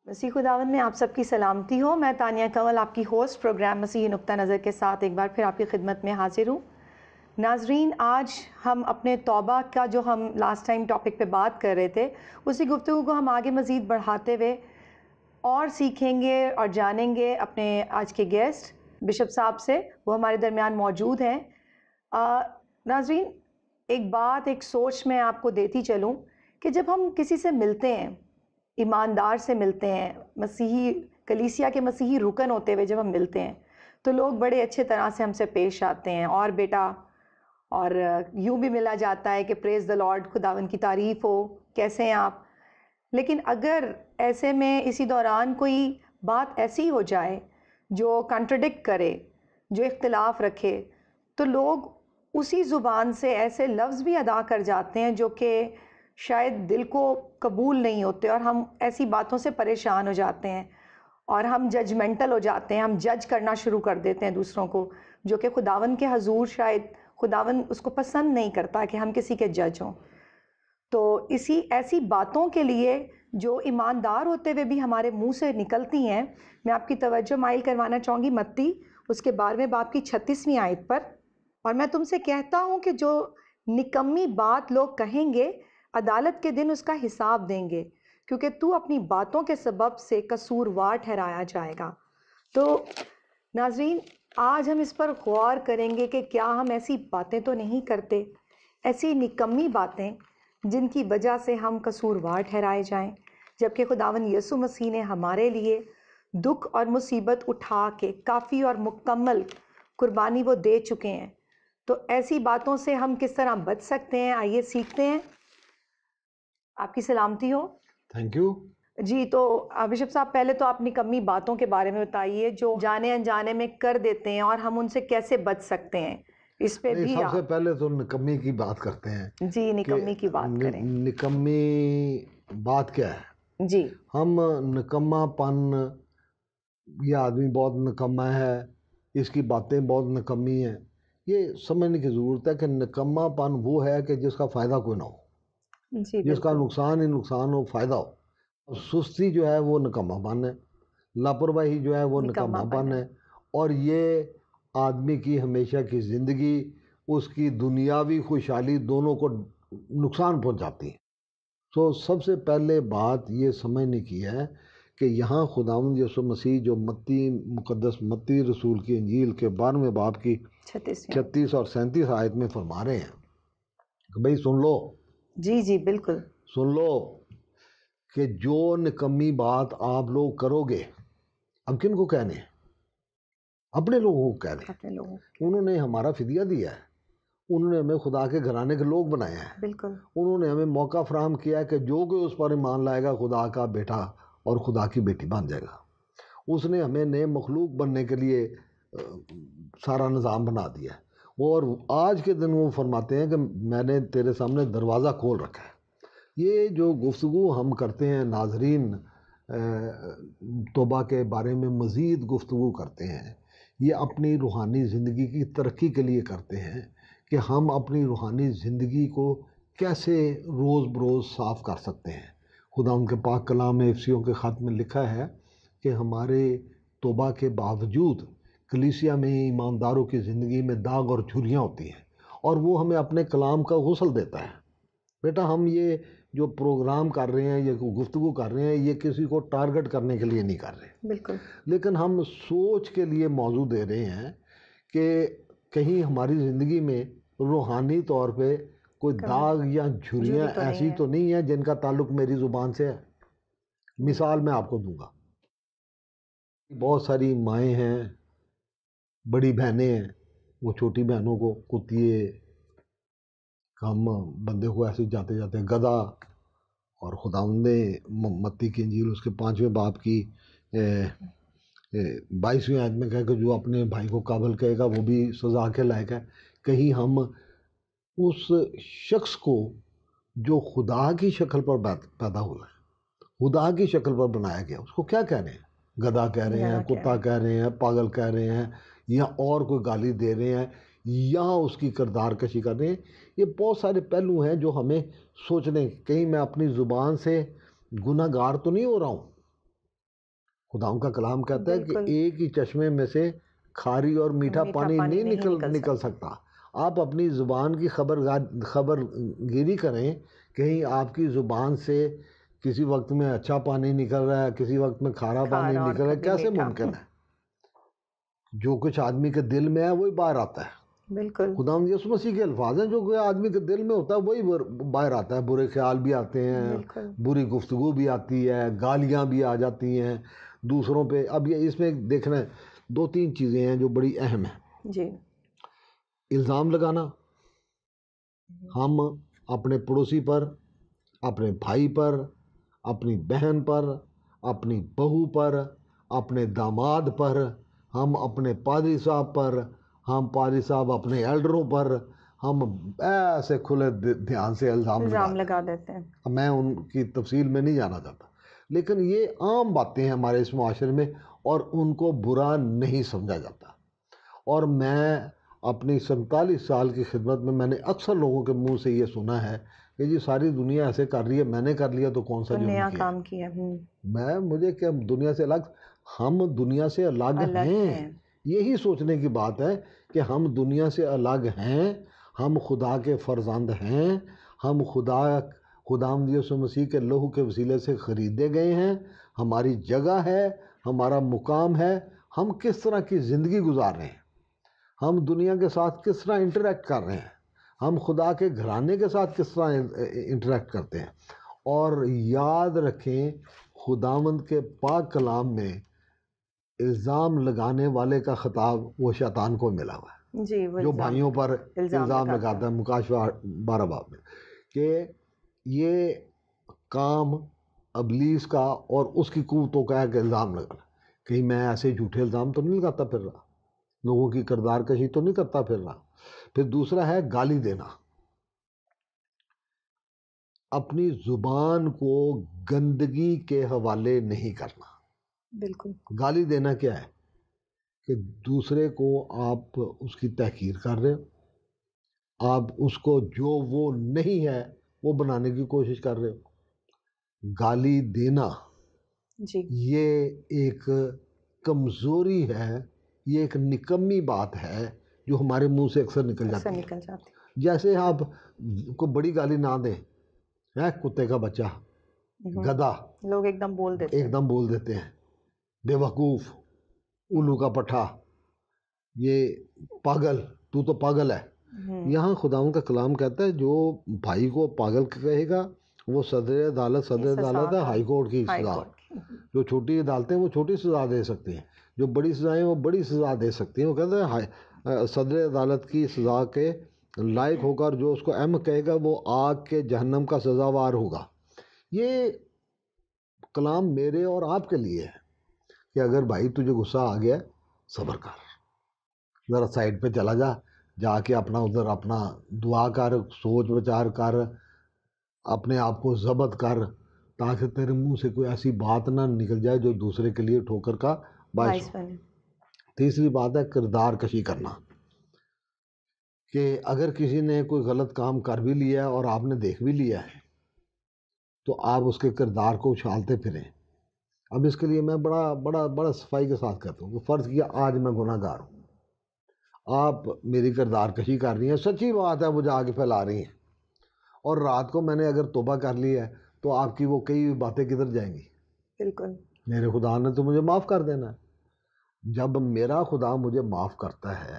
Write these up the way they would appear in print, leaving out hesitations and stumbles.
مسیح خداوند میں آپ سب کی سلامتی ہو۔ میں تانیہ کنول آپ کی ہوسٹ پروگرام مسیحی نقطہ نظر کے ساتھ ایک بار پھر آپ کی خدمت میں حاضر ہوں۔ ناظرین، آج ہم اپنے توبہ کا جو ہم لاسٹ ٹائم ٹاپک پہ بات کر رہے تھے، اسی گفتگو کو ہم آگے مزید بڑھاتے ہوئے اور سیکھیں گے اور جانیں گے اپنے آج کے گیسٹ بشپ صاحب سے۔ وہ ہمارے درمیان موجود ہیں۔ ناظرین، ایک سوچ میں آپ کو دیتی چلوں کہ جب ہم کسی سے ملتے ہیں، ایماندار سے ملتے ہیں، مسیحی کلیسیا کے مسیحی رکن ہوتے ہوئے جب ہم ملتے ہیں، تو لوگ بڑے اچھے طرح سے ہم سے پیش آتے ہیں، اور بیٹا، اور یوں بھی ملا جاتا ہے کہ پریز دا لارڈ، خداوند کی تعریف ہو، کیسے ہیں آپ۔ لیکن اگر ایسے میں اسی دوران کوئی بات ایسی ہو جائے جو کنٹرڈکٹ کرے، جو اختلاف رکھے، تو لوگ اسی زبان سے ایسے لفظ بھی ادا کر جاتے ہیں جو کہ شاید دل کو قبول نہیں ہوتے، اور ہم ایسی باتوں سے پریشان ہو جاتے ہیں، اور ہم ججمنٹل ہو جاتے ہیں، ہم جج کرنا شروع کر دیتے ہیں دوسروں کو، جو کہ خداوند کے حضور شاید خداوند اس کو پسند نہیں کرتا کہ ہم کسی کے جج ہوں۔ تو ایسی باتوں کے لیے جو ایماندار ہوتے ہوئے بھی ہمارے منہ سے نکلتی ہیں، میں آپ کی توجہ مائل کروانا چاہوں گی متی اس کے 12ویں باب کی 36ویں آیت پر۔ اور میں تم سے کہتا ہوں کہ جو نکمی بات لوگ کہیں گے، عدالت کے دن اس کا حساب دیں گے، کیونکہ تو اپنی باتوں کے سبب سے قصوروار ٹھہرایا جائے گا۔ تو ناظرین، آج ہم اس پر غور کریں گے کہ کیا ہم ایسی باتیں تو نہیں کرتے، ایسی نکمی باتیں جن کی وجہ سے ہم قصوروار ٹھہرائے جائیں، جبکہ خداوند یسوع مسیح نے ہمارے لیے دکھ اور مصیبت اٹھا کے کافی اور مکمل قربانی وہ دے چکے ہیں۔ تو ایسی باتوں سے ہم کس طرح بچ سکتے ہیں، آئیے سیکھتے ہیں۔ آپ کی سلامتی ہو۔ Thank you. جی، تو بشپ صاحب، پہلے تو آپ نکمی باتوں کے بارے میں بتائیے جو جانے انجانے میں کر دیتے ہیں، اور ہم ان سے کیسے بچ سکتے ہیں، اس پہ بھی سب سے پہلے تو نکمی کی بات کرتے ہیں۔ جی، کہ نکمی کی بات کریں۔ نکمی بات کیا ہے؟ جی، ہم نکما پن، یہ آدمی بہت نکما ہے، اس کی باتیں بہت نکمی ہیں، یہ سمجھنے کی ضرورت ہے کہ نکما پن وہ ہے کہ جس کا فائدہ کوئی نہ ہو، جی، جس کا بالکل نقصان ہی نقصان ہو، فائدہ ہو۔ سستی جو ہے وہ نکما پن ہے، لاپرواہی جو ہے وہ نکما پن ہے، اور یہ آدمی کی ہمیشہ کی زندگی، اس کی دنیاوی خوشحالی دونوں کو نقصان پہنچاتی ہے۔ تو سب سے پہلے بات یہ سمجھنے کی ہے کہ یہاں خداوند یسوع مسیح جو مقدس متی رسول کی انجیل کے 12ویں باب کی 36 اور 37 آیت میں فرما رہے ہیں کہ بھئی سن لو، جی جی بالکل سن لو کہ جو نکمی بات آپ لوگ کرو گے، اب کن کو کہنے ہیں؟ اپنے لوگوں کو کہنے ہیں۔ اپنے لوگوں انہوں نے ہمارا فدیہ دیا ہے، انہوں نے ہمیں خدا کے گھرانے کے لوگ بنایا ہے، بالکل انہوں نے ہمیں موقع فراہم کیا ہے کہ جو کوئی اس پر ایمان لائے گا خدا کا بیٹا اور خدا کی بیٹی بن جائے گا۔ اس نے ہمیں نئے مخلوق بننے کے لیے سارا نظام بنا دیا ہے، اور آج کے دن وہ فرماتے ہیں کہ میں نے تیرے سامنے دروازہ کھول رکھا ہے۔ یہ جو گفتگو ہم کرتے ہیں ناظرین، توبہ کے بارے میں مزید گفتگو کرتے ہیں، یہ اپنی روحانی زندگی کی ترقی کے لیے کرتے ہیں کہ ہم اپنی روحانی زندگی کو کیسے روز بروز صاف کر سکتے ہیں۔ خدا ان کے پاک کلام میں افسیوں کے خط میں لکھا ہے کہ ہمارے توبہ کے باوجود کلیسیا میں ایمانداروں کی زندگی میں داغ اور جھریاں ہوتی ہیں، اور وہ ہمیں اپنے کلام کا غسل دیتا ہے۔ بیٹا، ہم یہ جو پروگرام کر رہے ہیں، یہ گفتگو کر رہے ہیں، یہ کسی کو ٹارگٹ کرنے کے لیے نہیں کر رہے، بالکل، لیکن ہم سوچ کے لیے موضوع دے رہے ہیں کہ کہیں ہماری زندگی میں روحانی طور پہ کوئی داغ یا جھریاں ایسی تو نہیں ہیں جن کا تعلق میری زبان سے ہے۔ مثال میں آپ کو دوں گا، بہت ساری مائیں ہیں، بڑی بہنیں ہیں، وہ چھوٹی بہنوں کو کتیے، ہم بندے کو ایسے جاتے جاتے گدھا، اور خداوند نے متی کی انجیل اس کے 5ویں باب کی 22ویں آیت میں کہا کہ جو اپنے بھائی کو قابل کہے گا وہ بھی سزا کے لائق ہے۔ کہیں ہم اس شخص کو جو خدا کی شکل پر پیدا ہوا ہے، خدا کی شکل پر بنایا گیا، اس کو کیا کہہ رہے ہیں؟ گدھا کہہ رہے ہیں، کتا کہہ رہے ہیں، پاگل کہہ رہے ہیں، یا اور کوئی گالی دے رہے ہیں، یا اس کی کردار کشی کر رہے ہیں۔ یہ بہت سارے پہلو ہیں جو ہمیں سوچنے، کہیں میں اپنی زبان سے گناہ گار تو نہیں ہو رہا ہوں، خداوند کا کلام کہتا ہے کہ بالکل ایک ہی چشمے میں سے کھاری اور میٹھا پانی نہیں نکل سکتا. آپ اپنی زبان کی خبر گیری کریں، کہیں آپ کی زبان سے کسی وقت میں اچھا پانی نکل رہا ہے، کسی وقت میں کھارا پانی نکل رہا ہے، کیسے ممکن ہے؟ جو کچھ آدمی کے دل میں ہے وہی باہر آتا ہے. بالکل خداوند یسوع مسیح کے الفاظ ہیں، جو کوئی آدمی کے دل میں ہوتا ہے وہی باہر آتا ہے. برے خیال بھی آتے ہیں، بالکل بری گفتگو بھی آتی ہے، گالیاں بھی آ جاتی ہیں دوسروں پہ. اب یہ اس میں دیکھنا ہے، 2-3 چیزیں ہیں جو بڑی اہم ہیں. جی الزام لگانا. ہم اپنے پڑوسی پر، اپنے بھائی پر، اپنی بہن پر، اپنی بہو پر، اپنے داماد پر، ہم اپنے پادری صاحب پر، ہم پادری صاحب اپنے ایلڈروں پر، ہم ایسے کھلے دھیان سے الزام لگا دیتے ہیں. میں ان کی تفصیل میں نہیں جانا چاہتا، لیکن یہ عام باتیں ہیں ہمارے اس معاشرے میں اور ان کو برا نہیں سمجھا جاتا. اور میں اپنی 47 سال کی خدمت میں نے اکثر لوگوں کے منہ سے یہ سنا ہے کہ جی ساری دنیا ایسے کر رہی ہے، میں نے کر لیا تو کون سا نیا کام کیا. مجھے کیا دنیا سے الگ؟ ہم دنیا سے الگ ہیں. یہی سوچنے کی بات ہے کہ ہم دنیا سے الگ ہیں، ہم خدا کے فرزند ہیں، ہم خداوند یسوع مسیح کے لہو کے وسیلے سے خریدے گئے ہیں. ہماری جگہ ہے، ہمارا مقام ہے. ہم کس طرح کی زندگی گزار رہے ہیں، ہم دنیا کے ساتھ کس طرح انٹریکٹ کر رہے ہیں، ہم خدا کے گھرانے کے ساتھ کس طرح انٹریکٹ کرتے ہیں. اور یاد رکھیں خداوند کے پاک کلام میں الزام لگانے والے کا خطاب وہ شیطان کو ملا ہوا ہے، جی جو بھائیوں پر الزام لگاتا ہے. مکاشفہ 12 باب میں کہ یہ کام ابلیس کا اور اس کی قوتوں کا ہے کہ الزام لگانا. کہیں میں ایسے جھوٹے الزام تو نہیں لگاتا پھر رہا، لوگوں کی کردار کشی تو نہیں کرتا پھر رہا. پھر دوسرا ہے گالی دینا. اپنی زبان کو گندگی کے حوالے نہیں کرنا. بالکل گالی دینا کیا ہے؟ کہ دوسرے کو آپ اس کی تحقیر کر رہے ہو، آپ اس کو جو وہ نہیں ہے وہ بنانے کی کوشش کر رہے ہو. گالی دینا جی یہ ایک کمزوری ہے، یہ ایک نکمی بات ہے جو ہمارے منہ سے اکثر نکل جاتی ہے. جیسے آپ کو بڑی گالی نہ دیں، کتے کا بچہ، گدھا، لوگ ایک دم بول دیتے ہیں، بے وقوف، الو کا پٹھا، یہ پاگل، تو پاگل ہے. یہاں خداوند کا کلام کہتا ہے جو بھائی کو پاگل کہے گا وہ صدر عدالت ہے، ہائی کورٹ کی سزا. جو چھوٹی عدالتیں وہ چھوٹی سزا دے سکتی ہیں، جو بڑی سزائیں وہ بڑی سزا دے سکتی ہیں. وہ کہتا ہے صدر عدالت کی سزا کے لائق ہو کر جو اس کو ایم کہے گا وہ آگ کے جہنم کا سزاوار ہوگا. یہ کلام میرے اور آپ کے لیے ہے کہ اگر بھائی تجھے غصہ آ گیا صبر کر، ذرا سائڈ پہ چلا جا کے ادھر اپنا دعا کر، سوچ وچار کر، اپنے آپ کو ضبط کر، تاکہ تیرے منہ سے کوئی ایسی بات نہ نکل جائے جو دوسرے کے لیے ٹھوکر کا باعث ہو. تیسری بات ہے کردار کشی کرنا، کہ اگر کسی نے کوئی غلط کام کر بھی لیا ہے اور آپ نے دیکھ بھی لیا ہے تو آپ اس کے کردار کو اچھالتے پھریں. اب اس کے لیے میں بڑا صفائی کے ساتھ کہتا ہوں کہ فرض کیا آج میں گناہ گار ہوں، آپ میری کردار کشی کر رہی ہیں، سچی بات ہے وہ جا کے پھیلا رہی ہیں، اور رات کو میں نے اگر توبہ کر لی ہے تو آپ کی وہ کئی باتیں کدھر جائیں گی؟ بالکل میرے خدا نے تو مجھے معاف کر دینا ہے. جب میرا خدا مجھے معاف کرتا ہے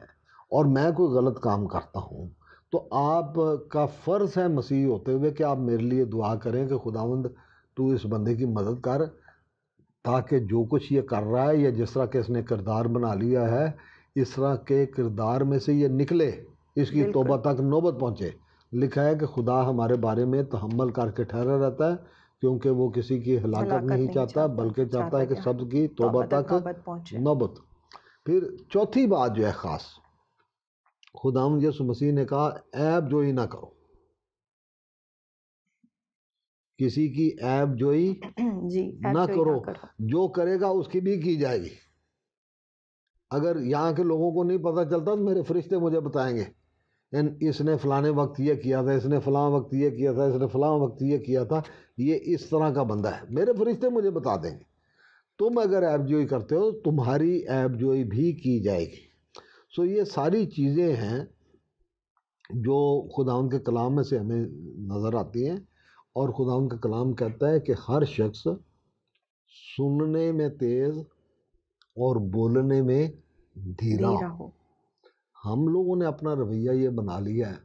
اور میں کوئی غلط کام کرتا ہوں تو آپ کا فرض ہے مسیح ہوتے ہوئے کہ آپ میرے لیے دعا کریں کہ خداوند تو اس بندے کی مدد کر تاکہ جو کچھ یہ کر رہا ہے یا جس طرح کہ اس نے کردار بنا لیا ہے اس طرح کے کردار میں سے یہ نکلے، اس کی توبہ تک نوبت پہنچے. لکھا ہے کہ خدا ہمارے بارے میں تحمل کر کے ٹھہرا رہتا ہے کیونکہ وہ کسی کی ہلاکت نہیں چاہتا بلکہ چاہتا ہے کہ سب کی توبہ تک نوبت. پھر چوتھی بات جو ہے خاص، خداوند یسوع مسیح نے کہا عیب جوئی نہ کرو. کسی کی عیب جوئی نہ کرو، جو کرے گا اس کی بھی کی جائے گی. اگر یہاں کے لوگوں کو نہیں پتہ چلتا تو میرے فرشتے مجھے بتائیں گے اس نے فلانے وقت یہ کیا تھا، اس نے فلاں وقت یہ کیا تھا، اس نے فلاں وقت یہ کیا تھا، یہ اس طرح کا بندہ ہے. میرے فرشتے مجھے بتا دیں گے. تم اگر عیب جوئی کرتے ہو تمہاری عیب جوئی بھی کی جائے گی. سو یہ ساری چیزیں ہیں جو خداوند کے کلام میں سے ہمیں نظر آتی ہیں، اور خداوند کا کلام کہتا ہے کہ ہر شخص سننے میں تیز اور بولنے میں دھیرا ہو. ہم لوگوں نے اپنا رویہ یہ بنا لیا ہے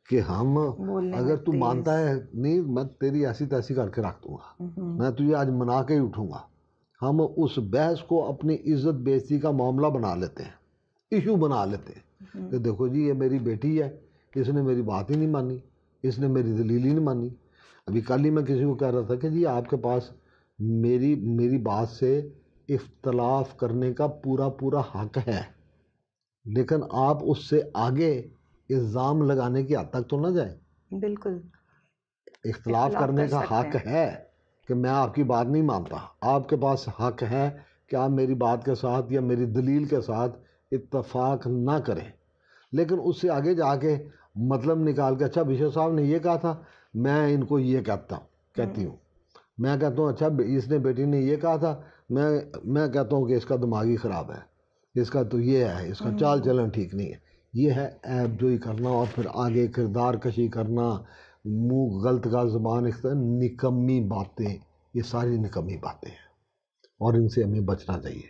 کہ ہم اگر تو مانتا ہے نہیں میں تیری ایسی تیسی کر کے رکھ دوں گا، میں تجھے آج منا کے ہی اٹھوں گا. ہم اس بحث کو اپنی عزت بیزتی کا معاملہ بنا لیتے ہیں، ایشو بنا لیتے ہیں کہ دیکھو جی یہ میری بیٹی ہے، اس نے میری بات ہی نہیں مانی، اس نے میری دلیل ہی نہیں مانی. ابھی کل ہی میں کسی کو کہہ رہا تھا کہ جی آپ کے پاس میری بات سے اختلاف کرنے کا پورا حق ہے، لیکن آپ اس سے آگے الزام لگانے کی حد تک تو نہ جائیں. بالکل اختلاف کرنے کا حق ہے کہ میں آپ کی بات نہیں مانتا، آپ کے پاس حق ہے کہ آپ میری بات کے ساتھ یا میری دلیل کے ساتھ اتفاق نہ کریں، لیکن اس سے آگے جا کے مطلب نکال کے اچھا بشپ صاحب نے یہ کہا تھا میں ان کو یہ کہتی ہوں، میں کہتا ہوں اچھا اس نے بیٹی نے یہ کہا تھا، میں کہتا ہوں کہ اس کا دماغ ہی خراب ہے، اس کا تو یہ ہے، اس کا چال چلن ٹھیک نہیں ہے. یہ ہے عیب جوئی کرنا اور پھر آگے کردار کشی کرنا، منہ غلط کا زبان نکمی باتیں، یہ ساری نکمی باتیں ہیں اور ان سے ہمیں بچنا چاہیے.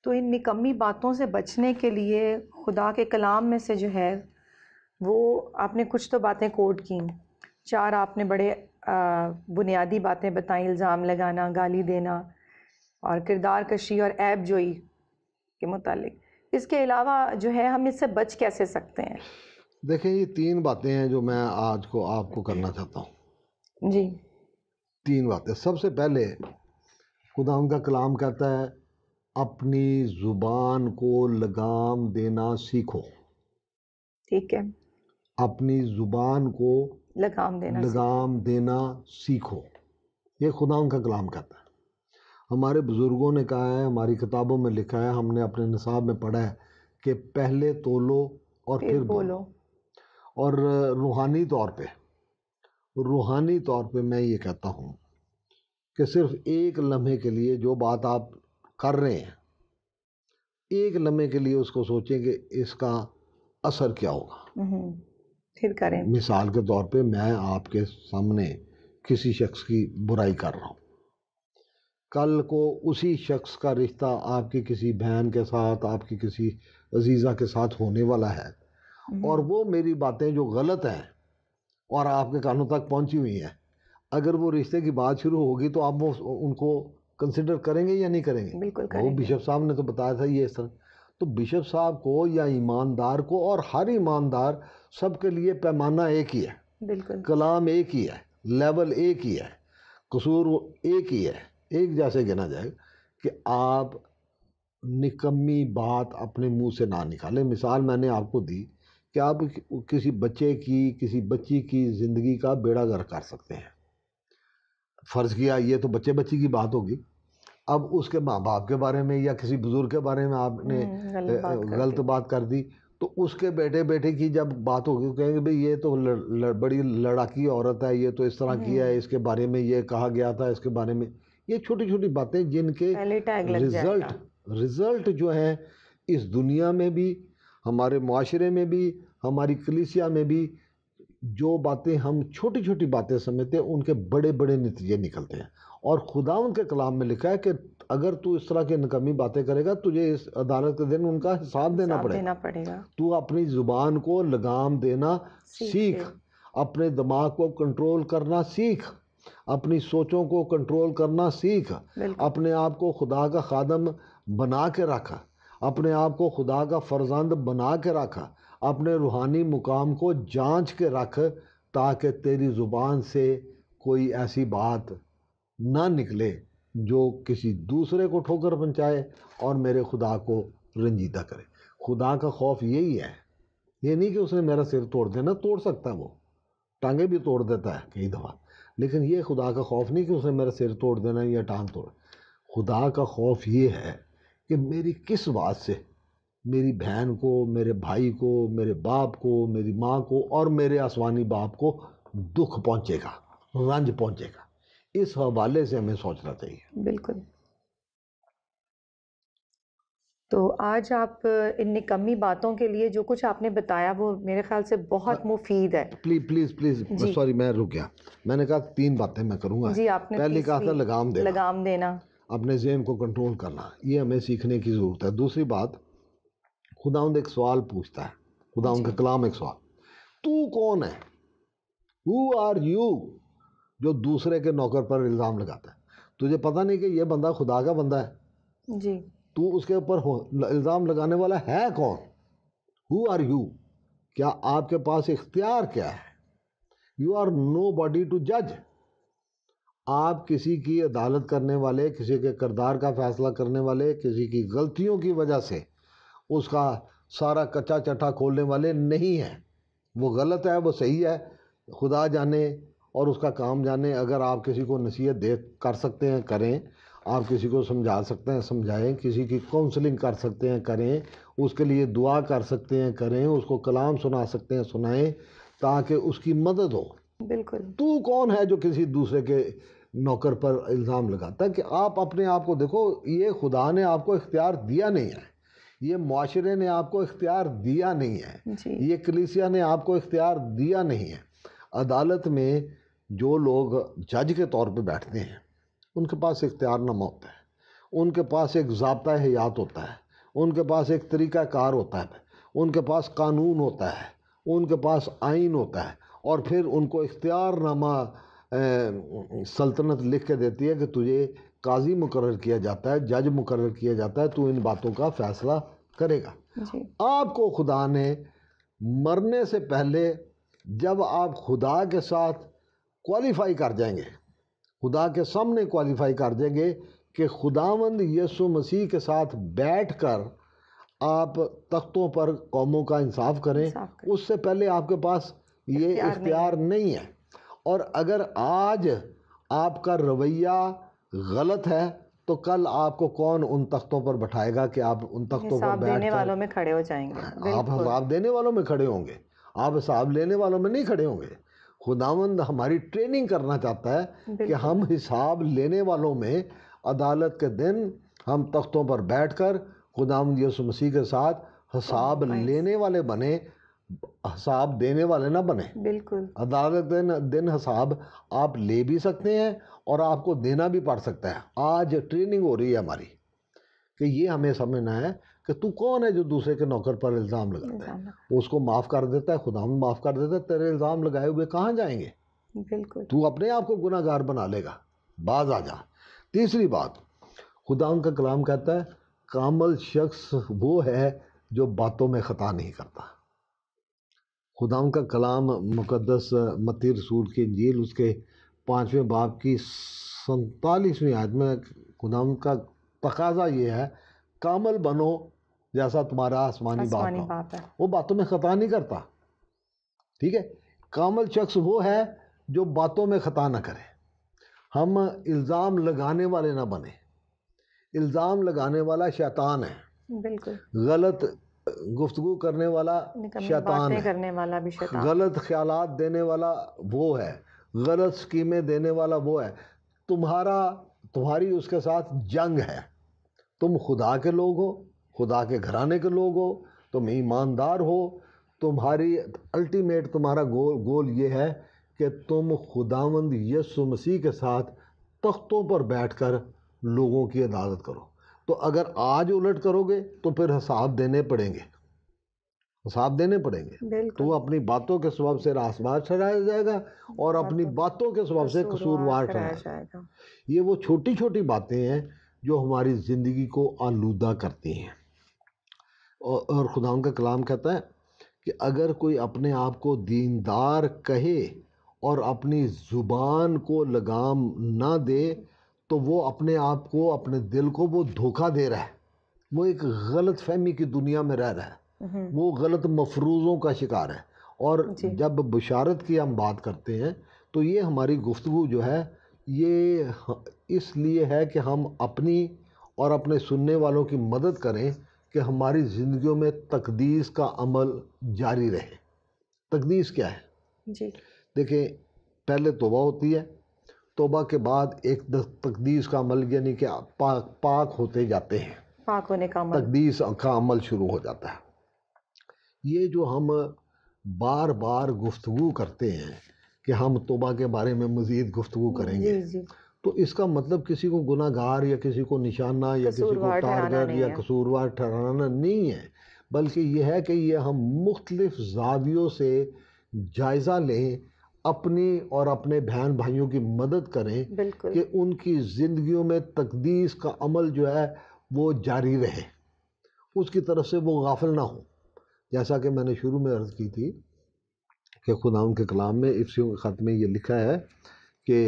تو ان نکمی باتوں سے بچنے کے لیے خدا کے کلام میں سے جو ہے وہ آپ نے کچھ تو باتیں کوٹ کی، 4 آپ نے بڑے بنیادی باتیں بتائیں، الزام لگانا، گالی دینا اور کردار کشی اور عیب جوئی کے متعلق. اس کے علاوہ جو ہے ہم اس سے بچ کیسے سکتے ہیں؟ دیکھیں یہ 3 باتیں ہیں جو میں آج کو آپ کو کرنا چاہتا ہوں. جی 3 باتیں. سب سے پہلے خدا ان کا کلام کہتا ہے اپنی زبان کو لگام دینا سیکھو. ٹھیک ہے، اپنی زبان کو لگام دینا سیکھو. یہ خدا ان کا کلام کہتا ہے. ہمارے بزرگوں نے کہا ہے، ہماری کتابوں میں لکھا ہے، ہم نے اپنے نصاب میں پڑھا ہے کہ پہلے تولو اور پھر بولو. اور روحانی طور پہ میں یہ کہتا ہوں کہ صرف ایک لمحے کے لیے جو بات آپ کر رہے ہیں، ایک لمحے کے لیے اس کو سوچیں کہ اس کا اثر کیا ہوگا. پھر کریں. مثال کے طور پہ میں آپ کے سامنے کسی شخص کی برائی کر رہا ہوں، کل کو اسی شخص کا رشتہ آپ کی کسی بہن کے ساتھ، آپ کی کسی عزیزہ کے ساتھ ہونے والا ہے، اور وہ میری باتیں جو غلط ہیں اور آپ کے کانوں تک پہنچی ہوئی ہیں، اگر وہ رشتے کی بات شروع ہوگی تو آپ وہ ان کو کنسیڈر کریں گے یا نہیں کریں گے؟ بالکل کریں وہ گے. بشپ صاحب نے تو بتایا تھا یہ اس طرح. تو بشپ صاحب کو یا ایماندار کو، اور ہر ایماندار سب کے لیے پیمانہ ایک ہی ہے، بالکل کلام ایک ہی ہے، لیول ایک ہی ہے، قصور ایک ہی ہے، ایک جیسے گنا جائے کہ آپ نکمی بات اپنے منہ سے نہ نکالیں. مثال میں نے آپ کو دی کہ آپ کسی بچے کی، کسی بچی کی زندگی کا بیڑا غرق کر سکتے ہیں. فرض کیا یہ تو بچی کی بات ہوگی، اب اس کے ماں باپ کے بارے میں یا کسی بزرگ کے بارے میں آپ نے غلط بات کر دی، تو اس کے بیٹے کی جب بات ہوگی کہیں گے بھئی یہ تو بڑی لڑاکی عورت ہے، یہ تو اس طرح کیا ہے، اس کے بارے میں یہ کہا گیا تھا، اس کے بارے میں. یہ چھوٹی چھوٹی باتیں جن کے رزلٹ جو ہیں اس دنیا میں بھی، ہمارے معاشرے میں بھی، ہماری کلیسیا میں بھی، جو باتیں ہم چھوٹی چھوٹی باتیں سمجھتے ہیں ان کے بڑے بڑے نتیجے نکلتے ہیں. اور خداوند کے کلام میں لکھا ہے کہ اگر تو اس طرح کی نکمی باتیں کرے گا تجھے اس عدالت کے دن ان کا حساب دینا پڑے گا. تو اپنی زبان کو لگام دینا سیکھ، اپنے دماغ کو کنٹرول کرنا سیکھ، اپنی سوچوں کو کنٹرول کرنا سیکھ، اپنے آپ کو خدا کا خادم بنا کے رکھا، اپنے آپ کو خدا کا فرزند بنا کے رکھا، اپنے روحانی مقام کو جانچ کے رکھ، تاکہ تیری زبان سے کوئی ایسی بات نہ نکلے جو کسی دوسرے کو ٹھوکر پہنچائے اور میرے خدا کو رنجیدہ کرے. خدا کا خوف یہی ہے، یہ نہیں کہ اس نے میرا سر توڑ دینا، توڑ سکتا ہے، وہ ٹانگیں بھی توڑ دیتا ہے کئی دفعہ، لیکن یہ خدا کا خوف نہیں کہ اس نے میرا سر توڑ دینا یا ٹانگ توڑ. خدا کا خوف یہ ہے کہ میری کس بات سے میری بہن کو، میرے بھائی کو، میرے باپ کو، میری ماں کو اور میرے آسمانی باپ کو دکھ پہنچے گا، رنج پہنچے گا. اس حوالے سے ہمیں سوچنا چاہیے. بالکل. تو آج آپ ان نکمی باتوں کے لیے جو کچھ آپ نے بتایا وہ میرے خیال سے بہت مفید ہے. پلیز جی سوری میں رک گیا. میں نے کہا 3 باتیں میں کروں گا. جی آپ نے پہلی کہا تھا تیسری لگام دینا، اپنے ذہن کو کنٹرول کرنا. یہ ہمیں سیکھنے کی ضرورت ہے. دوسری بات، خداوند ایک سوال پوچھتا ہے، خداوند کا کلام ایک سوال، تو کون ہے؟ Who are you? جو دوسرے کے نوکر پر الزام لگاتا ہے. تجھے پتہ نہیں کہ یہ بندہ خدا کا بندہ ہے؟ جی تو اس کے اوپر الزام لگانے والا ہے کون؟ Who are you? کیا آپ کے پاس اختیار کیا ہے؟ You are nobody to جج. آپ کسی کی عدالت کرنے والے، کسی کے کردار کا فیصلہ کرنے والے، کسی کی غلطیوں کی وجہ سے اس کا سارا کچا چٹا کھولنے والے نہیں ہیں. وہ غلط ہے، وہ صحیح ہے، خدا جانے اور اس کا کام جانے. اگر آپ کسی کو نصیحت کر سکتے ہیں کریں، آپ کسی کو سمجھا سکتے ہیں سمجھائیں، کسی کی کونسلنگ کر سکتے ہیں کریں، اس کے لیے دعا کر سکتے ہیں کریں، اس کو کلام سنا سکتے ہیں سنائیں تاکہ اس کی مدد ہو. بالکل. تو کون ہے جو کسی دوسرے کے نوکر پر الزام لگاتا ہے؟ کہ آپ اپنے آپ کو دیکھو، یہ خدا نے آپ کو اختیار دیا نہیں ہے، یہ معاشرے نے آپ کو اختیار دیا نہیں ہے، جی یہ کلیسیا نے آپ کو اختیار دیا نہیں ہے. عدالت میں جو لوگ جج کے طور پہ بیٹھتے ہیں ان کے پاس اختیار نامہ ہوتا ہے، ان کے پاس ایک ضابطہ حیات ہوتا ہے، ان کے پاس ایک طریقہ کار ہوتا ہے، ان کے پاس قانون ہوتا ہے، ان کے پاس آئین ہوتا ہے، اور پھر ان کو اختیار نامہ سلطنت لکھ کے دیتی ہے کہ تجھے قاضی مقرر کیا جاتا ہے، جج مقرر کیا جاتا ہے، تو ان باتوں کا فیصلہ کرے گا. جی آپ کو خدا نے مرنے سے پہلے، جب آپ خدا کے ساتھ کوالیفائی کر جائیں گے، خدا کے سامنے کوالیفائی کر دیں گے کہ خداوند یسوع مسیح کے ساتھ بیٹھ کر آپ تختوں پر قوموں کا انصاف کریں، انصاف کریں. اس سے پہلے آپ کے پاس یہ اختیار نہیں ہے. اور اگر آج آپ کا رویہ غلط ہے تو کل آپ کو کون ان تختوں پر بٹھائے گا کہ آپ ان تختوں پر حساب بیٹھ دینے کر والوں میں کھڑے ہو جائیں گے. آپ بالکل. حساب دینے والوں میں کھڑے ہوں گے، آپ حساب لینے والوں میں نہیں کھڑے ہوں گے. خداوند ہماری ٹریننگ کرنا چاہتا ہے کہ بالکل. ہم حساب لینے والوں میں عدالت کے دن ہم تختوں پر بیٹھ کر خداوند یسوع مسیح کے ساتھ حساب لینے والے بنے، حساب دینے والے نہ بنے. بالکل. عدالت دن حساب آپ لے بھی سکتے ہیں اور آپ کو دینا بھی پڑ سکتا ہے. آج ٹریننگ ہو رہی ہے ہماری کہ یہ ہمیں سمجھنا ہے کہ تو کون ہے جو دوسرے کے نوکر پر الزام لگاتا ہے. وہ اس کو معاف کر دیتا ہے، خداوند معاف کر دیتا ہے. تیرے الزام لگائے ہوئے کہاں جائیں گے؟ بالکل. تو اپنے آپ کو گناہ گار بنا لے گا، باز آ جا. تیسری بات، خداوند کا کلام کہتا ہے کامل شخص وہ ہے جو باتوں میں خطا نہیں کرتا. خداوند کا کلام مقدس متی رسول کی انجیل اس کے 5ویں باب کی 47ویں آیت میں خداوند کا تقاضا یہ ہے، کامل بنو جیسا تمہارا آسمانی باپ ہے. وہ باتوں میں خطا نہیں کرتا. ٹھیک ہے، کامل شخص وہ ہے جو باتوں میں خطا نہ کرے. ہم الزام لگانے والے نہ بنے. الزام لگانے والا شیطان ہے. بالکل. غلط گفتگو کرنے والا شیطان ہے. کرنے والا بھی شیطان. غلط خیالات دینے والا وہ ہے، غلط سکیمیں دینے والا وہ ہے. تمہاری اس کے ساتھ جنگ ہے. تم خدا کے لوگ ہو، خدا کے گھرانے کے لوگ ہو، تم ایماندار ہو. تمہاری الٹیمیٹ تمہارا گول یہ ہے کہ تم خداوند یسوع مسیح کے ساتھ تختوں پر بیٹھ کر لوگوں کی عدالت کرو. تو اگر آج الٹ کرو گے تو پھر حساب دینے پڑیں گے، حساب دینے پڑیں گے. تو اپنی باتوں کے سبب سے راستباز ٹھہرایا جائے گا اور اپنی باتوں کے سبب سے قصوروار ٹھہرایا جائے گا. یہ وہ چھوٹی چھوٹی باتیں ہیں جو ہماری زندگی کو آلودہ کرتی ہیں. اور خداوند کا کلام کہتا ہے کہ اگر کوئی اپنے آپ کو دیندار کہے اور اپنی زبان کو لگام نہ دے تو وہ اپنے آپ کو، اپنے دل کو وہ دھوکہ دے رہا ہے. وہ ایک غلط فہمی کی دنیا میں رہ رہا ہے، وہ غلط مفروضوں کا شکار ہے. اور جب بشارت کی ہم بات کرتے ہیں تو یہ ہماری گفتگو جو ہے یہ اس لیے ہے کہ ہم اپنی اور اپنے سننے والوں کی مدد کریں کہ ہماری زندگیوں میں تقدیس کا عمل جاری رہے. تقدیس کیا ہے؟ جی دیکھیں، پہلے توبہ ہوتی ہے، توبہ کے بعد ایک تقدیس کا عمل، یعنی کہ پاک ہوتے جاتے ہیں. پاک ہونے کا عمل، تقدیس کا عمل شروع ہو جاتا ہے۔ یہ جو ہم بار بار گفتگو کرتے ہیں کہ ہم توبہ کے بارے میں مزید گفتگو کریں گے، جی جی، تو اس کا مطلب کسی کو گناہ گار یا کسی کو نشانہ یا کسی کو قصوروار ٹھہرانا کارگر نہیں یا ہے۔ قصوروار ٹھہرانا نہیں ہے، بلکہ یہ ہے کہ یہ ہم مختلف زاویوں سے جائزہ لیں، اپنی اور اپنے بہن بھائیوں کی مدد کریں بالکل، کہ ان کی زندگیوں میں تقدیس کا عمل جو ہے وہ جاری رہے، اس کی طرف سے وہ غافل نہ ہوں۔ جیسا کہ میں نے شروع میں عرض کی تھی کہ خداوند کے کلام میں افسیوں کے خط میں یہ لکھا ہے کہ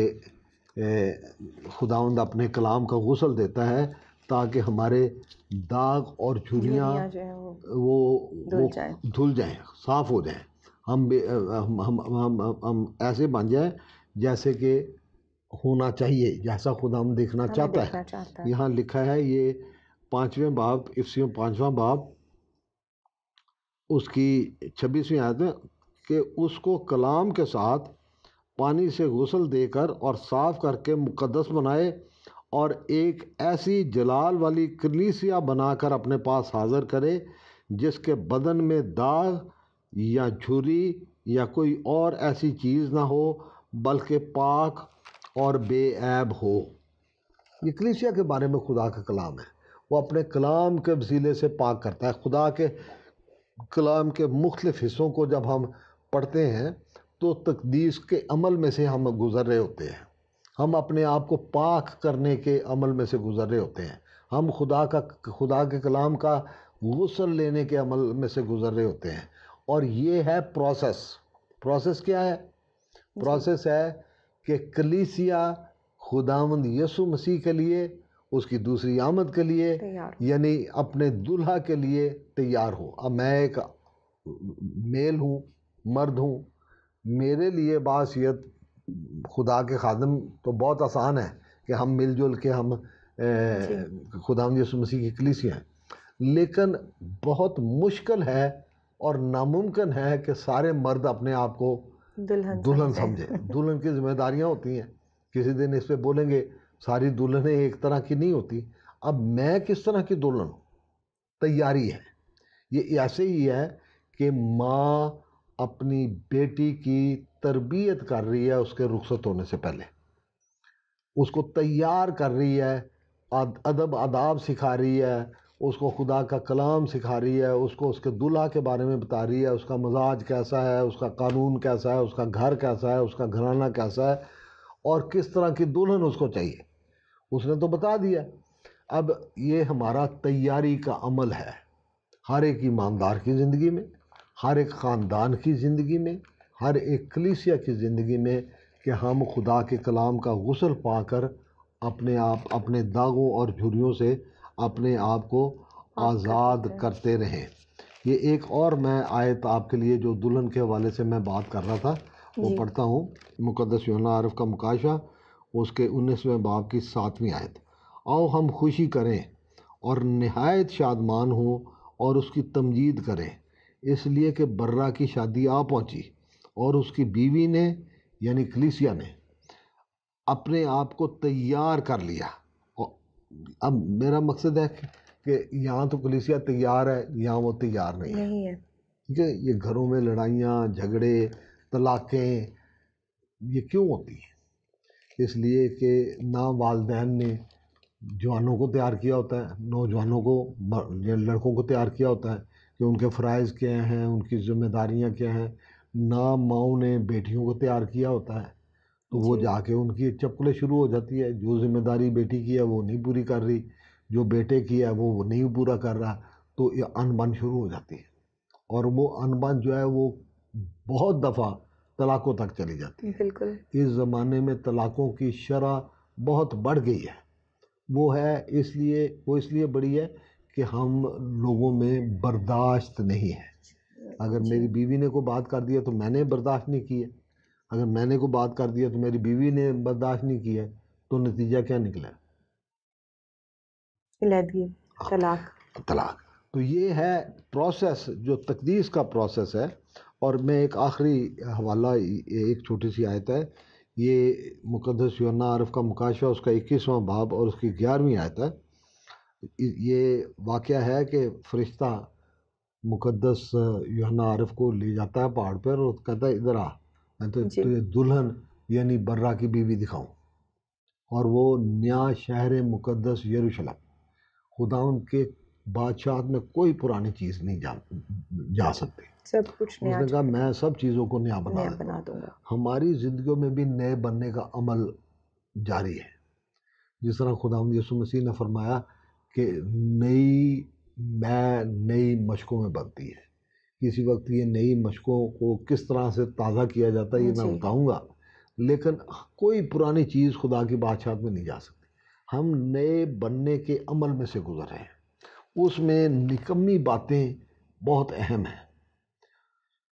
خداوند اپنے کلام کا غسل دیتا ہے تاکہ ہمارے داغ اور جھریاں جھریاں جو ہیں وہ دھل جائیں۔ دھل جائیں، صاف ہو جائیں، ہم ایسے بن جائیں جیسے کہ ہونا چاہیے، جیسا خدا ہم دیکھنا ہمیں چاہتا دیکھنا ہے۔ چاہتا ہے۔ یہاں لکھا ہے یہ 5ویں باب، افسیوں 5واں باب، اس کی 26ویں آیت میں کہ اس کو کلام کے ساتھ پانی سے غسل دے کر اور صاف کر کے مقدس بنائے اور ایک ایسی جلال والی کلیسیا بنا کر اپنے پاس حاضر کرے جس کے بدن میں داغ یا جھری یا کوئی اور ایسی چیز نہ ہو بلکہ پاک اور بے عیب ہو۔ یہ کلیسیا کے بارے میں خدا کا کلام ہے، وہ اپنے کلام کے وسیلے سے پاک کرتا ہے۔ خدا کے کلام کے مختلف حصوں کو جب ہم پڑھتے ہیں تو تقدیس کے عمل میں سے ہم گزر رہے ہوتے ہیں، ہم اپنے آپ کو پاک کرنے کے عمل میں سے گزر رہے ہوتے ہیں، ہم خدا کے کلام کا غسل لینے کے عمل میں سے گزر رہے ہوتے ہیں، اور یہ ہے پروسیس کیا ہے؟ پروسیس ہے کہ کلیسیا خداوند یسوع مسیح کے لیے، اس کی دوسری آمد کے لیے، یعنی اپنے دلہا کے لیے تیار ہو۔ اب میں ایک میل ہوں، مرد ہوں، میرے لیے بحیثیت خدا کے خادم تو بہت آسان ہے کہ ہم مل جل کے ہم خداوند یسوع مسیح کی کلیسیا ہیں، لیکن بہت مشکل ہے اور ناممکن ہے کہ سارے مرد اپنے آپ کو دلہن سمجھے۔ دلہن کی ذمہ داریاں ہوتی ہیں، کسی دن اس پہ بولیں گے ساری دلہنیں ایک طرح کی نہیں ہوتی۔ اب میں کس طرح کی دلہن ہوں؟ تیاری ہے۔ یہ ایسے ہی ہے کہ ماں اپنی بیٹی کی تربیت کر رہی ہے اس کے رخصت ہونے سے پہلے، اس کو تیار کر رہی ہے، ادب آداب سکھا رہی ہے، اس کو خدا کا کلام سکھا رہی ہے، اس کو اس کے دلہا کے بارے میں بتا رہی ہے، اس کا مزاج کیسا ہے، اس کا قانون کیسا ہے، اس کا گھر کیسا ہے، اس کا گھرانہ کیسا ہے، اور کس طرح کی دلہن اس کو چاہیے، اس نے تو بتا دیا۔ اب یہ ہمارا تیاری کا عمل ہے، ہر ایک ایماندار کی زندگی میں، ہر ایک خاندان کی زندگی میں، ہر ایک کلیسیا کی زندگی میں، کہ ہم خدا کے کلام کا غسل پا کر اپنے داغوں اور جھریوں سے اپنے آپ کو آزاد کرتے رہیں۔ یہ ایک اور میں آیت آپ کے لیے جو دلہن کے حوالے سے میں بات کر رہا تھا وہ پڑھتا ہوں، مقدس یوحنا عارف کا مکاشفہ، اس کے 19ویں باب کی 7ویں آیت۔ آؤ ہم خوشی کریں اور نہایت شادمان ہوں اور اس کی تمجید کریں، اس لیے کہ برہ کی شادی آ پہنچی اور اس کی بیوی نے یعنی کلیسیا نے اپنے آپ کو تیار کر لیا۔ اب میرا مقصد ہے کہ یہاں تو کلیسیا تیار ہے، یہاں وہ تیار نہیں ہے۔ ٹھیک ہے، یہ گھروں میں لڑائیاں، جھگڑے، طلاقیں یہ کیوں ہوتی ہیں؟ اس لیے کہ نہ والدین نے جوانوں کو تیار کیا ہوتا ہے، نوجوانوں کو، لڑکوں کو تیار کیا ہوتا ہے کہ ان کے فرائض کیا ہیں، ان کی ذمہ داریاں کیا ہیں، نہ ماؤں نے بیٹیوں کو تیار کیا ہوتا ہے، تو وہ جا کے ان کی چپلیں شروع ہو جاتی ہے، جو ذمہ داری بیٹی کی ہے وہ نہیں پوری کر رہی، جو بیٹے کی ہے وہ نہیں پورا کر رہا، تو یہ انبن شروع ہو جاتی ہے، اور وہ انبن جو ہے وہ بہت دفعہ طلاقوں تک چلی جاتی ہے۔ بالکل، اس زمانے میں طلاقوں کی شرح بہت بڑھ گئی ہے، وہ اس لیے بڑی ہے کہ ہم لوگوں میں برداشت نہیں ہے۔ اگر میری بیوی نے کوئی بات کر دیا تو میں نے برداشت نہیں کی ہے، اگر میں نے کوئی بات کر دیا تو میری بیوی نے برداشت نہیں کی ہے، تو نتیجہ کیا نکلا؟ طلاق۔ تو یہ ہے پروسیس، جو تقدیس کا پروسیس ہے۔ اور میں ایک آخری حوالہ، ایک چھوٹی سی آیت ہے، یہ مقدس یوحنا عارف کا مکاشفہ، اس کا 21واں باب اور اس کی 11ویں آیت ہے۔ یہ واقعہ ہے کہ فرشتہ مقدس یوحنا عارف کو لے جاتا ہے پہاڑ پر اور کہتا ہے ادھر آ، میں تو جی تجھے دلہن یعنی برا کی بیوی دکھاؤں، اور وہ نیا شہر مقدس یروشلم، خدا ان کے بادشاہت میں کوئی پرانی چیز نہیں جا سکتی. سب کچھ اس نیا نے کہا میں سب چیزوں کو نیا بنا نیا دیتا بنا ہوں. دوں گا. ہماری زندگیوں میں بھی نئے بننے کا عمل جاری ہے، جس طرح خداوند یسوع مسیح نے فرمایا کہ نئی مشقوں میں بنتی ہے. کسی وقت یہ نئی مشقوں کو کس طرح سے تازہ کیا جاتا ہے یہ میں جی بتاؤں گا، لیکن کوئی پرانی چیز خدا کی بادشاہت میں نہیں جا سکتی. ہم نئے بننے کے عمل میں سے گزر رہے ہیں، اس میں نکمی باتیں بہت اہم ہیں.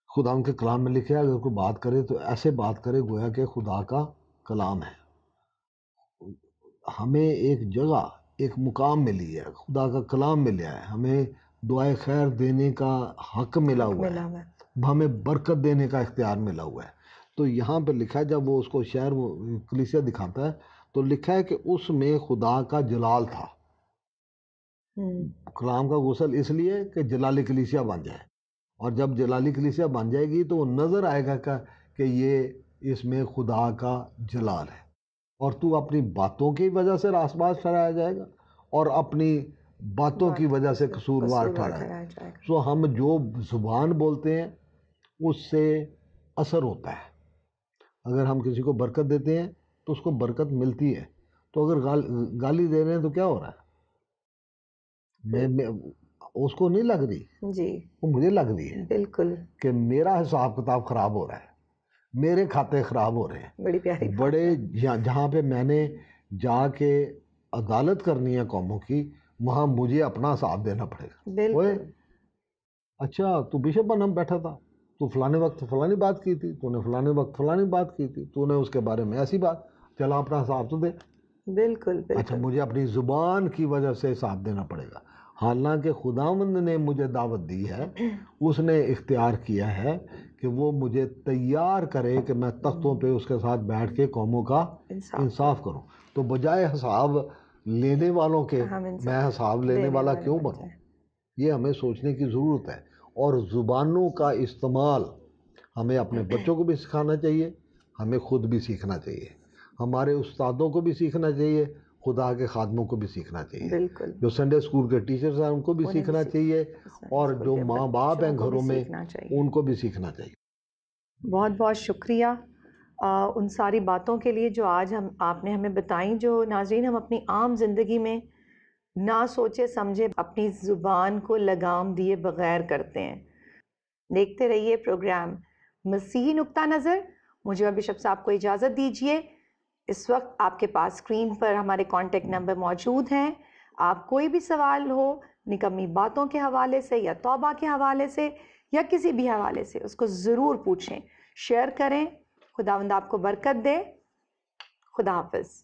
خدا ان کے کلام میں لکھا ہے اگر کوئی بات کرے تو ایسے بات کرے گویا کہ خدا کا کلام ہے. ہمیں ایک جگہ ایک مقام ملی ہے، خدا کا کلام ملا ہے، ہمیں دعائے خیر دینے کا حق ملا ہوا ہے، ہمیں برکت دینے کا اختیار ملا ہوا ہے. تو یہاں پہ لکھا ہے جب وہ اس کو شہر کلیسیا دکھاتا ہے تو لکھا ہے کہ اس میں خدا کا جلال تھا. کلام کا غسل اس لیے کہ جلالی کلیسیا بن جائے، اور جب جلالی کلیسیا بن جائے گی تو وہ نظر آئے گا کہ یہ اس میں خدا کا جلال ہے، اور تو اپنی باتوں کی وجہ سے راست باز ٹھہرایا جائے گا اور اپنی باتوں کی وجہ سے قصوروار ٹھہرایا جائے گا. سو ہم جو زبان بولتے ہیں اس سے اثر ہوتا ہے. اگر ہم کسی کو برکت دیتے ہیں تو اس کو برکت ملتی ہے، تو اگر گالی دے رہے ہیں تو کیا ہو رہا ہے؟ میں اس کو نہیں لگ رہی جی، وہ مجھے لگ رہی ہے بالکل کہ میرا حساب کتاب خراب ہو رہا ہے، میرے کھاتے خراب ہو رہے ہیں. بڑی پیاری بڑے جہاں پہ میں نے جا کے عدالت کرنی ہے قوموں کی، وہاں مجھے اپنا حساب دینا پڑے گا. بالکل. اچھا تو بشپ بنم بیٹھا تھا، تو فلانے وقت فلانی بات کی تھی، تو نے فلانے وقت فلانی بات کی تھی، تو نے اس کے بارے میں ایسی بات، چلا اپنا حساب تو دے. بالکل اچھا مجھے اپنی زبان کی وجہ سے حساب دینا پڑے گا. حالانکہ خداوند نے مجھے دعوت دی ہے، اس نے اختیار کیا ہے کہ وہ مجھے تیار کرے کہ میں تختوں پہ اس کے ساتھ بیٹھ کے قوموں کا انصاف کروں. تو بجائے حساب لینے والوں کے میں حساب لینے والا کیوں بنوں؟ یہ ہمیں سوچنے کی ضرورت ہے. اور زبانوں کا استعمال ہمیں اپنے بچوں کو بھی سکھانا چاہیے، ہمیں خود بھی سیکھنا چاہیے، ہمارے استادوں کو بھی سیکھنا چاہیے، خدا کے خادموں کو بھی سیکھنا چاہیے. بالکل. جو سنڈے اسکول کے ٹیچرز ہیں ان کو بھی سیکھنا چاہیے، اور جو ماں باپ ہیں گھروں میں ان کو بھی سیکھنا چاہیے. بہت بہت شکریہ ان ساری باتوں کے لیے جو آج آپ نے ہمیں بتائیں، جو ناظرین ہم اپنی عام زندگی میں نہ سوچے سمجھے اپنی زبان کو لگام دیے بغیر کرتے ہیں. دیکھتے رہیے پروگرام مسیحی نقطہ نظر. مجھے اور بشپ صاحب کو اجازت دیجیے. اس وقت آپ کے پاس اسکرین پر ہمارے کانٹیکٹ نمبر موجود ہیں. آپ کوئی بھی سوال ہو نکمی باتوں کے حوالے سے یا توبہ کے حوالے سے یا کسی بھی حوالے سے، اس کو ضرور پوچھیں، شیئر کریں. خداوند آپ کو برکت دے. خدا حافظ.